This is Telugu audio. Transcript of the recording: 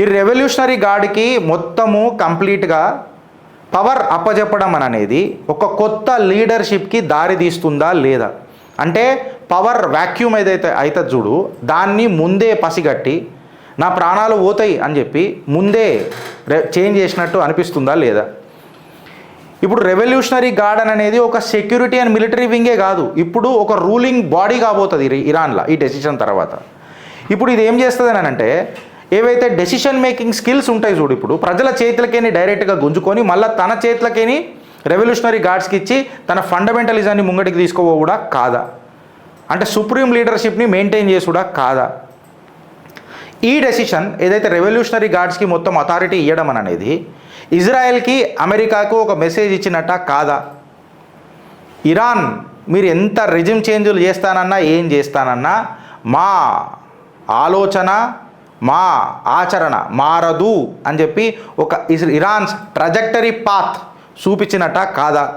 ఈ రెవల్యూషనరీ గార్డ్కి మొత్తము కంప్లీట్గా పవర్ అప్పజెప్పడం అనేది ఒక కొత్త లీడర్షిప్కి దారి తీస్తుందా లేదా, అంటే పవర్ వ్యాక్యూమ్ ఏదైతే అవుతుంది చూడు, దాన్ని ముందే పసిగట్టి నా ప్రాణాలు పోతాయి అని చెప్పి ముందే చేంజ్ చేసినట్టు అనిపిస్తుందా లేదా. ఇప్పుడు రెవల్యూషనరీ గార్డ్ అనేది ఒక సెక్యూరిటీ అండ్ మిలిటరీ వింగే కాదు, ఇప్పుడు ఒక రూలింగ్ బాడీ కాబోతుంది ఇరాన్లో ఈ డెసిషన్ తర్వాత. ఇప్పుడు ఇది ఏం చేస్తుంది అని అంటే, ఏవైతే డెసిషన్ మేకింగ్ స్కిల్స్ ఉంటాయి చూడు, ఇప్పుడు ప్రజల చేతులకేని డైరెక్ట్గా గుంజుకొని మళ్ళీ తన చేతులకేని రెవల్యూషనరీ గార్డ్స్కి ఇచ్చి తన ఫండమెంటలిజాన్ని ముంగటికి తీసుకోవడా కాదా, అంటే సుప్రీం లీడర్షిప్ని మెయింటైన్ చేసుడా కాదా. ఈ డెసిషన్ ఏదైతే రెవల్యూషనరీ గార్డ్స్కి మొత్తం అథారిటీ ఇవ్వడం అనేది ఇజ్రాయెల్కి అమెరికాకు ఒక మెసేజ్ ఇచ్చినట్ట కాదా. ఇరాన్ మీరు ఎంత రెజిమ్ చేంజ్లు చేస్తానన్నా ఏం చేస్తానన్నా మా ఆలోచన మా ఆచరణ మారదు అని చెప్పి ఒక ఇరాన్స్ ట్రజెక్టరీ పాత్ చూపించినట్ట కాదా.